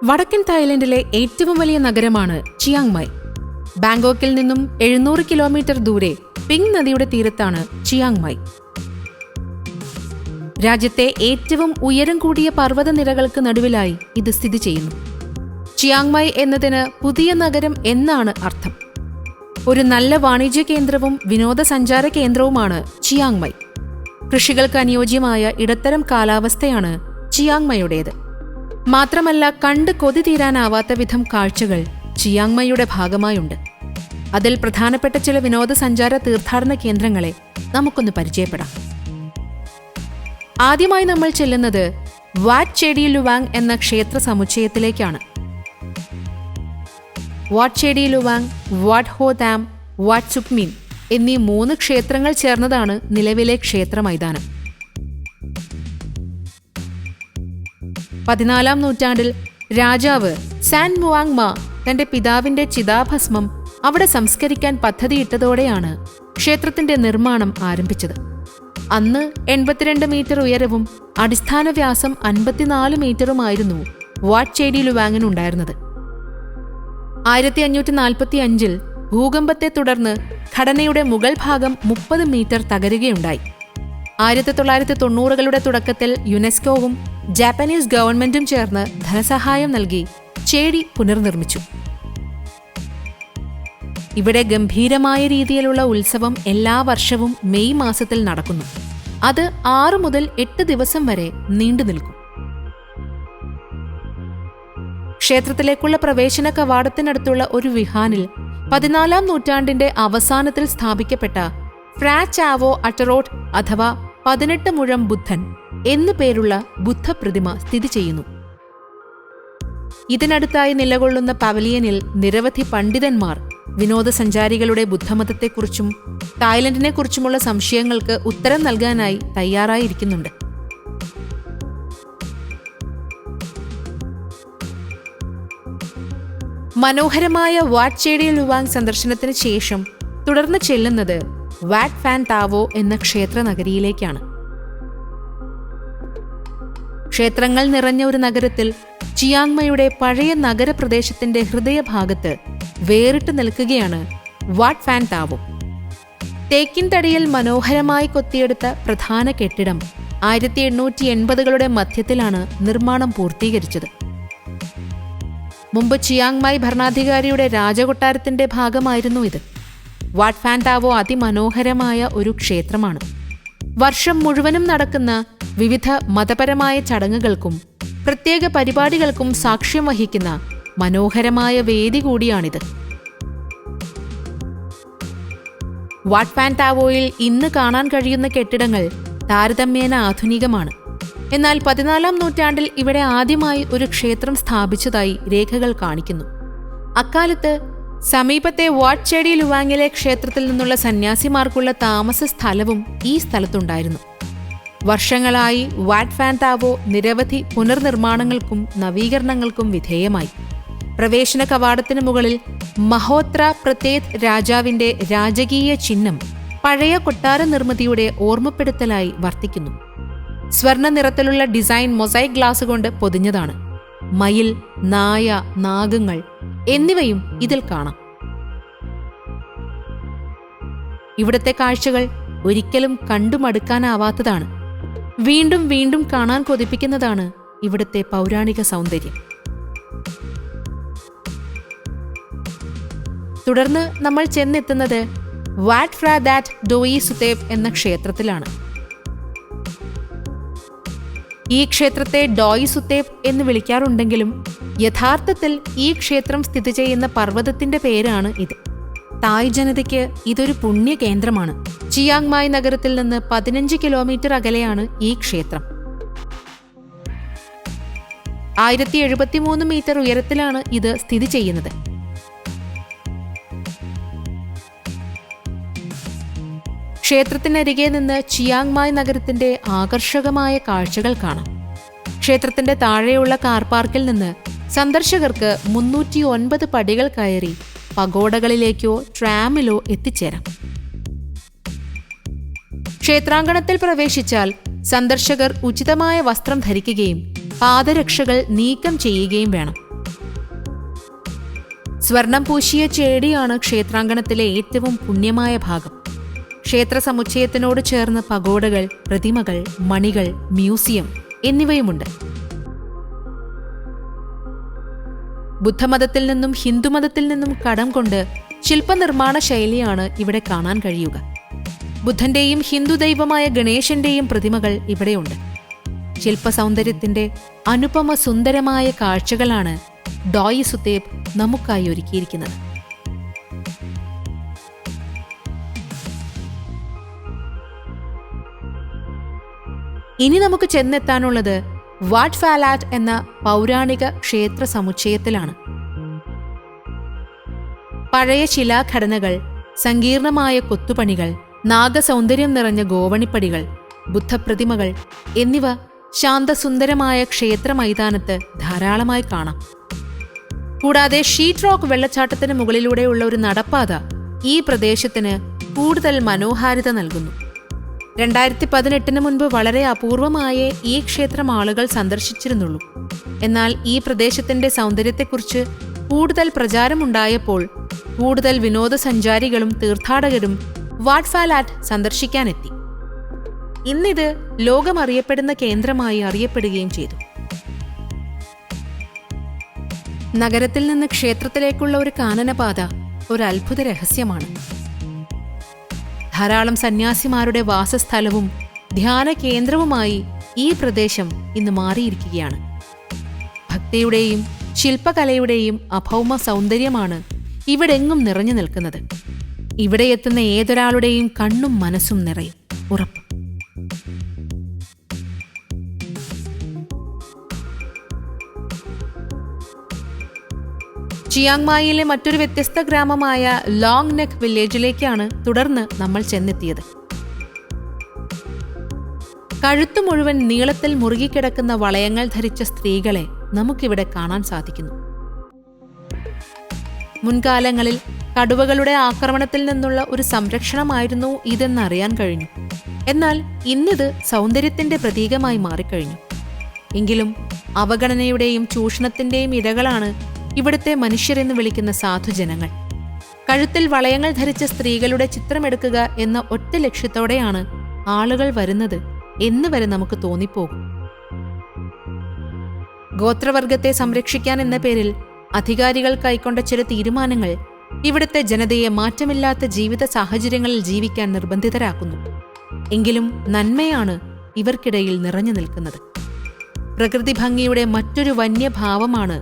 വടക്കൻ തായ്ലൻഡിലെ ഏറ്റവും വലിയ നഗരമാണ് ചിയാങ് മായ്. ബാങ്കോക്കിൽ നിന്നും 700 കിലോമീറ്റർ ദൂരെ പിങ് നദിയുടെ തീരത്താണ് ചിയാങ് മായ്. രാജ്യത്തെ ഏറ്റവും ഉയരം കൂടിയ പർവ്വതനിരകൾക്ക് നടുവിലായി ഇത് സ്ഥിതി ചെയ്യുന്നു. ചിയാങ് മായ് എന്നതിന് പുതിയ നഗരം എന്നാണ് അർത്ഥം. ഒരു നല്ല വാണിജ്യ കേന്ദ്രവും വിനോദസഞ്ചാര കേന്ദ്രവുമാണ് ചിയാങ് മായ്. കൃഷികൾക്ക് അനുയോജ്യമായ ഇടത്തരം കാലാവസ്ഥയാണ് ചിയാങ് മായുടേത്. മാത്രമല്ല, കണ്ട് കൊതി തീരാനാവാത്ത വിധം കാഴ്ചകൾ ചിയാങ് മായുടെ ഭാഗമായുണ്ട്. അതിൽ പ്രധാനപ്പെട്ട ചില വിനോദസഞ്ചാര തീർത്ഥാടന കേന്ദ്രങ്ങളെ നമുക്കൊന്ന് പരിചയപ്പെടാം. ആദ്യമായി നമ്മൾ ചെല്ലുന്നത് വാറ്റ് ചേഡി ലുവാങ് എന്ന ക്ഷേത്ര സമുച്ചയത്തിലേക്കാണ്. വാറ്റ് ചേഡി ലുവാങ്, വാറ്റ് ഹോ താം, വാറ്റ് സുക്മീൻ എന്നീ 3 ക്ഷേത്രങ്ങൾ ചേർന്നതാണ് നിലവിലെ ക്ഷേത്ര മൈതാനം. 14-ാം നൂറ്റാണ്ടിൽ രാജാവ് സാൻ മുവാങ് മാ തന്റെ പിതാവിന്റെ ചിതാഭസ്മം അവിടെ സംസ്കരിക്കാൻ പദ്ധതിയിട്ടതോടെയാണ് ക്ഷേത്രത്തിന്റെ നിർമ്മാണം ആരംഭിച്ചത്. അന്ന് 82 മീറ്റർ ഉയരവും അടിസ്ഥാന വ്യാസം 54 മീറ്ററുമായിരുന്നു വാറ്റ് ചേഡി ലുവാങ്ങിനുണ്ടായിരുന്നത്. 1545-ൽ ഭൂകമ്പത്തെ തുടർന്ന് ഘടനയുടെ മുകൾ ഭാഗം 30 മീറ്റർ തകരുകയുണ്ടായി. 1990കളുടെ തുടക്കത്തിൽ യുനെസ്കോവും ജാപ്പനീസ് ഗവൺമെന്റും ചേർന്ന് ധനസഹായം നൽകി ചേഡി പുനർനിർമ്മിച്ചു. ഇവിടെ ഗംഭീരമായ രീതിയിലുള്ള ഉത്സവം എല്ലാ വർഷവും മെയ് മാസത്തിൽ നടക്കുന്നു. അത് 6 മുതൽ 8 ദിവസം വരെ നീണ്ടു നിൽക്കും. ക്ഷേത്രത്തിലേക്കുള്ള പ്രവേശന കവാടത്തിനടുത്തുള്ള ഒരു വിഹാനിൽ 14-ാം നൂറ്റാണ്ടിന്റെ അവസാനത്തിൽ സ്ഥാപിക്കപ്പെട്ട ഫ്രാ ചാവോ അട്ടറോട്ട് അഥവാ 18 മുഴം ബുദ്ധൻ എന്നു പേരുള്ള ബുദ്ധപ്രതിമ സ്ഥിതി ചെയ്യുന്നു. ഇതിനടുത്തായി നിലകൊള്ളുന്ന പവലിയനിൽ നിരവധി പണ്ഡിതന്മാർ വിനോദസഞ്ചാരികളുടെ ബുദ്ധമതത്തെക്കുറിച്ചും തായ്ലൻഡിനെക്കുറിച്ചുമുള്ള സംശയങ്ങൾക്ക് ഉത്തരം നൽകാനായി തയ്യാറായിരിക്കുന്നുണ്ട്. മനോഹരമായ വാറ്റ് ചേഡി ലുവാങ് സന്ദർശനത്തിന് ശേഷം തുടർന്ന് ചെല്ലുന്നത് വാറ്റ് ഫാൻ താവോ എന്ന ക്ഷേത്ര നഗരിയിലേക്കാണ്. ക്ഷേത്രങ്ങൾ നിറഞ്ഞ ഒരു നഗരത്തിൽ ചിയാങ് മായുടെ പഴയ നഗരപ്രദേശത്തിന്റെ ഹൃദയഭാഗത്ത് വേറിട്ട് നിൽക്കുകയാണ് വാറ്റ് ഫാൻ താവോ. തേക്കിൻ തടിയിൽ മനോഹരമായി കൊത്തിയെടുത്ത പ്രധാന കെട്ടിടം 1880കളുടെ മധ്യത്തിലാണ് നിർമ്മാണം പൂർത്തീകരിച്ചത്. മുമ്പ് ചിയാങ് മായ് ഭരണാധികാരിയുടെ രാജകൊട്ടാരത്തിന്റെ ഭാഗമായിരുന്നു ഇത്. വാറ്റ് ഫാൻ താവോ അതിമനോഹരമായ ഒരു ക്ഷേത്രമാണ്. വർഷം മുഴുവനും നടക്കുന്ന വിവിധ മതപരമായ ചടങ്ങുകൾക്കും പ്രത്യേക പരിപാടികൾക്കും സാക്ഷ്യം വഹിക്കുന്ന മനോഹരമായ വേദി കൂടിയാണിത്. വാറ്റ് ഫാൻ താവോയിൽ ഇന്ന് കാണാൻ കഴിയുന്ന കെട്ടിടങ്ങൾ താരതമ്യേന ആധുനികമാണ്. എന്നാൽ 14-ാം നൂറ്റാണ്ടിൽ ഇവിടെ ആദ്യമായി ഒരു ക്ഷേത്രം സ്ഥാപിച്ചതായി രേഖകൾ കാണിക്കുന്നു. അക്കാലത്ത് സമീപത്തെ വാറ്റ് ചേഡി ലുവാങ്ങിലെ ക്ഷേത്രത്തിൽ നിന്നുള്ള സന്യാസിമാർക്കുള്ള താമസ സ്ഥലവും ഈ സ്ഥലത്തുണ്ടായിരുന്നു. വർഷങ്ങളായി വാറ്റ് ഫാൻ താവോ നിരവധി പുനർനിർമ്മാണങ്ങൾക്കും നവീകരണങ്ങൾക്കും വിധേയമായി. പ്രവേശന കവാടത്തിന് മുകളിൽ മഹോത്ര പ്രതേത് രാജാവിന്റെ രാജകീയ ചിഹ്നം പഴയ കൊട്ടാര നിർമ്മിതിയുടെ ഓർമ്മപ്പെടുത്തലായി വർത്തിക്കുന്നു. സ്വർണ്ണ നിറത്തിലുള്ള ഡിസൈൻ മൊസൈക് ഗ്ലാസ് കൊണ്ട് പൊതിഞ്ഞതാണ്. മയിൽ, നായ, നാഗങ്ങൾ എന്നിവയും ഇതിൽ കാണാം. ഇവിടുത്തെ കാഴ്ചകൾ ഒരിക്കലും കണ്ടുമടുക്കാനാവാത്തതാണ്. വീണ്ടും വീണ്ടും കാണാൻ കൊതിപ്പിക്കുന്നതാണ് ഇവിടുത്തെ പൗരാണിക സൗന്ദര്യം. തുടർന്ന് നമ്മൾ ചെന്നെത്തുന്നത് വാറ്റ് ഫ്രാ ദാറ്റ് ഡോയി സുതേവ് എന്ന ക്ഷേത്രത്തിലാണ്. ഈ ക്ഷേത്രത്തെ ഡോയി സുതേവ് എന്ന് വിളിക്കാറുണ്ടെങ്കിലും യഥാർത്ഥത്തിൽ ഈ ക്ഷേത്രം സ്ഥിതി ചെയ്യുന്ന പർവ്വതത്തിന്റെ പേരാണ് ഇത്. തായ് ജനതയ്ക്ക് ഇതൊരു പുണ്യ കേന്ദ്രമാണ്. ചിയാങ് മായ് നഗരത്തിൽ നിന്ന് 15 കിലോമീറ്റർ അകലെയാണ് ഈ ക്ഷേത്രം. 1073 മീറ്റർ ഉയരത്തിലാണ് ഇത് സ്ഥിതി ചെയ്യുന്നത്. ക്ഷേത്രത്തിനരികെ നിന്ന് ചിയാങ് മായ് നഗരത്തിന്റെ ആകർഷകമായ കാഴ്ചകൾ കാണാം. ക്ഷേത്രത്തിന്റെ താഴെയുള്ള കാർ പാർക്കിൽ നിന്ന് സന്ദർശകർക്ക് 309 പടികൾ കയറി പഗോഡകളിലേക്കോ ട്രാമിലോ എത്തിച്ചേരാം. ക്ഷേത്രാങ്കണത്തിൽ പ്രവേശിച്ചാൽ സന്ദർശകർ ഉചിതമായ വസ്ത്രം ധരിക്കുകയും പാദരക്ഷകൾ നീക്കം ചെയ്യുകയും വേണം. സ്വർണം പൂശിയ ചേടിയാണ് ക്ഷേത്രാങ്കണത്തിലെ ഏറ്റവും പുണ്യമായ ഭാഗം. ക്ഷേത്ര സമുച്ചയത്തിനോട് ചേർന്ന് പഗോഡകൾ, പ്രതിമകൾ, മണികൾ, മ്യൂസിയം എന്നിവയുമുണ്ട്. ബുദ്ധമതത്തിൽ നിന്നും ഹിന്ദുമതത്തിൽ നിന്നും കടം കൊണ്ട് ശില്പനിർമ്മാണ ശൈലിയാണ് ഇവിടെ കാണാൻ കഴിയുക. ബുദ്ധന്റെയും ഹിന്ദു ദൈവമായ ഗണേശന്റെയും പ്രതിമകൾ ഇവിടെയുണ്ട്. ശില്പസൗന്ദര്യത്തിന്റെ അനുപമ സുന്ദരമായ കാഴ്ചകളാണ് ഡോയി സുതേബ് നമുക്കായി ഒരുക്കിയിരിക്കുന്നത്. ഇനി നമുക്ക് ചെന്നെത്താനുള്ളത് വാട്ട് ഫാലാറ്റ് എന്ന പൗരാണിക ക്ഷേത്ര സമുച്ചയത്തിലാണ്. പഴയ ശിലാഘടനകൾ, സങ്കീർണമായ കൊത്തുപണികൾ, നാഗസൗന്ദര്യം നിറഞ്ഞ ഗോവണിപ്പടികൾ, ബുദ്ധപ്രതിമകൾ എന്നിവ ശാന്തസുന്ദരമായ ക്ഷേത്ര മൈതാനത്ത് ധാരാളമായി കാണാം. കൂടാതെ ഷീറ്റ് റോക്ക് വെള്ളച്ചാട്ടത്തിന് മുകളിലൂടെയുള്ള ഒരു നടപ്പാത ഈ പ്രദേശത്തിന് കൂടുതൽ മനോഹാരിത നൽകുന്നു. 2018 മുൻപ് വളരെ അപൂർവമായേ ഈ ക്ഷേത്രം ആളുകൾ സന്ദർശിച്ചിരുന്നുള്ളൂ. എന്നാൽ ഈ പ്രദേശത്തിന്റെ സൗന്ദര്യത്തെക്കുറിച്ച് കൂടുതൽ പ്രചാരമുണ്ടായപ്പോൾ കൂടുതൽ വിനോദസഞ്ചാരികളും തീർത്ഥാടകരും വാട്ട് ഫാലാറ്റ് സന്ദർശിക്കാനെത്തി. ഇന്നിത് ലോകമറിയപ്പെടുന്ന കേന്ദ്രമായി അറിയപ്പെടുകയും ചെയ്തു. നഗരത്തിൽ നിന്ന് ക്ഷേത്രത്തിലേക്കുള്ള ഒരു കാനനപാത ഒരു അത്ഭുത രഹസ്യമാണ്. ധാരാളം സന്യാസിമാരുടെ വാസസ്ഥലവും ധ്യാന കേന്ദ്രവുമായി ഈ പ്രദേശം ഇന്ന് മാറിയിരിക്കുകയാണ്. ഭക്തിയുടെയും ശില്പകലയുടെയും അഭൗമ സൗന്ദര്യമാണ് ഇവിടെങ്ങും നിറഞ്ഞു നിൽക്കുന്നത്. ഇവിടെ എത്തുന്ന ഏതൊരാളുടെയും കണ്ണും മനസ്സും നിറയും, ഉറപ്പ്. ചിയാങ് മായിലെ മറ്റൊരു വ്യത്യസ്ത ഗ്രാമമായ ലോങ് നെക്ക് വില്ലേജിലേക്കാണ് തുടർന്ന് നമ്മൾ ചെന്നെത്തിയത്. കഴുത്തു മുഴുവൻ നീളത്തിൽ മുറുകിക്കിടക്കുന്ന വളയങ്ങൾ ധരിച്ച സ്ത്രീകളെ നമുക്കിവിടെ കാണാൻ സാധിക്കുന്നു. മുൻകാലങ്ങളിൽ കടുവകളുടെ ആക്രമണത്തിൽ നിന്നുള്ള ഒരു സംരക്ഷണമായിരുന്നു ഇതെന്നറിയാൻ കഴിഞ്ഞു. എന്നാൽ ഇന്നിത് സൗന്ദര്യത്തിന്റെ പ്രതീകമായി മാറിക്കഴിഞ്ഞു. എങ്കിലും അവഗണനയുടെയും ചൂഷണത്തിന്റെയും ഇരകളാണ് ഇവിടുത്തെ മനുഷ്യരെന്ന് വിളിക്കുന്ന സാധുജനങ്ങൾ. കഴുത്തിൽ വളയങ്ങൾ ധരിച്ച സ്ത്രീകളുടെ ചിത്രമെടുക്കുക എന്ന ഒറ്റ ലക്ഷ്യത്തോടെയാണ് ആളുകൾ വരുന്നത് എന്ന് വരെ നമുക്ക് തോന്നിപ്പോകും. ഗോത്രവർഗത്തെ സംരക്ഷിക്കാൻ എന്ന പേരിൽ അധികാരികൾ കൈക്കൊണ്ട ചില തീരുമാനങ്ങൾ ഇവിടുത്തെ ജനതയെ മാറ്റമില്ലാത്ത ജീവിത സാഹചര്യങ്ങളിൽ ജീവിക്കാൻ നിർബന്ധിതരാക്കുന്നു. എങ്കിലും നന്മയാണ് ഇവർക്കിടയിൽ നിറഞ്ഞു നിൽക്കുന്നത്. പ്രകൃതി ഭംഗിയുടെ മറ്റൊരു വന്യഭാവമാണ്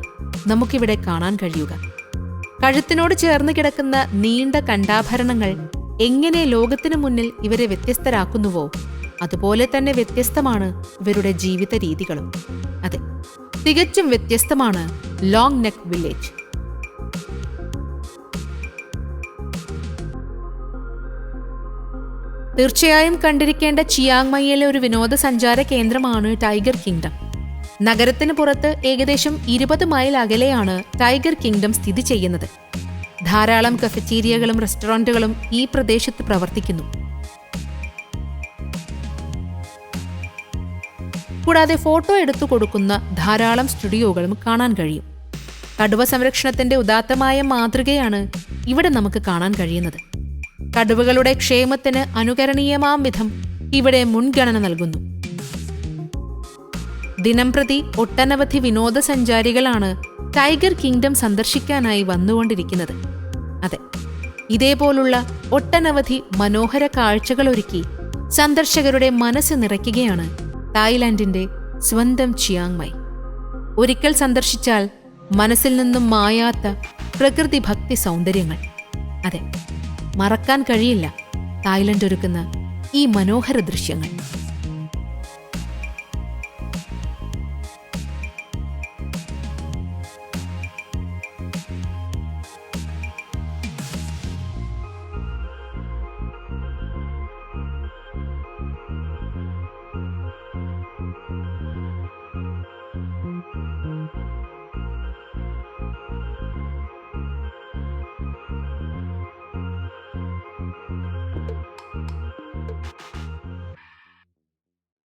നമുക്കിവിടെ കാണാൻ കഴിയുക. കഴുത്തിനോട് ചേർന്ന് കിടക്കുന്ന നീണ്ട കണ്ഠാഭരണങ്ങൾ എങ്ങനെ ലോകത്തിനു മുന്നിൽ ഇവരെ വ്യത്യസ്തരാക്കുന്നുവോ അതുപോലെ തന്നെ വ്യത്യസ്തമാണ് ഇവരുടെ ജീവിത രീതികളും. അതെ, തികച്ചും വ്യത്യസ്തമാണ് ലോങ് നെക്ക് വില്ലേജ്. തീർച്ചയായും കണ്ടിരിക്കേണ്ട ചിയാങ് മൈയിലെ ഒരു വിനോദസഞ്ചാര കേന്ദ്രമാണ് ടൈഗർ കിങ്ഡം. നഗരത്തിന് പുറത്ത് ഏകദേശം 20 മൈൽ അകലെയാണ് ടൈഗർ കിങ്ഡം സ്ഥിതി ചെയ്യുന്നത്. ധാരാളം കഫറ്റീരിയകളും റെസ്റ്റോറന്റുകളും ഈ പ്രദേശത്ത് പ്രവർത്തിക്കുന്നു. കൂടാതെ ഫോട്ടോ എടുത്തു കൊടുക്കുന്ന ധാരാളം സ്റ്റുഡിയോകളും കാണാൻ കഴിയും. കടുവ സംരക്ഷണത്തിന്റെ ഉദാത്തമായ മാതൃകയാണ് ഇവിടെ നമുക്ക് കാണാൻ കഴിയുന്നത്. കടുവകളുടെ ക്ഷേമത്തിന് അനുകരണീയമാം വിധം ഇവിടെ മുൻഗണന നൽകുന്നു. ദിനംപ്രതി ഒട്ടനവധി വിനോദസഞ്ചാരികളാണ് ടൈഗർ കിങ്ഡം സന്ദർശിക്കാനായി വന്നുകൊണ്ടിരിക്കുന്നത്. അതെ, ഇതേപോലുള്ള ഒട്ടനവധി മനോഹര കാഴ്ചകളൊരുക്കി സന്ദർശകരുടെ മനസ്സ് നിറയ്ക്കുകയാണ് തായ്ലാന്റിന്റെ സ്വന്തം ചിയാങ് മൈ. ഒരിക്കൽ സന്ദർശിച്ചാൽ മനസ്സിൽ നിന്നും മായാത്ത പ്രകൃതി ഭക്തി സൗന്ദര്യങ്ങൾ. അതെ, മറക്കാൻ കഴിയില്ല തായ്ലൻഡ് ഒരുക്കുന്ന ഈ മനോഹര ദൃശ്യങ്ങൾ.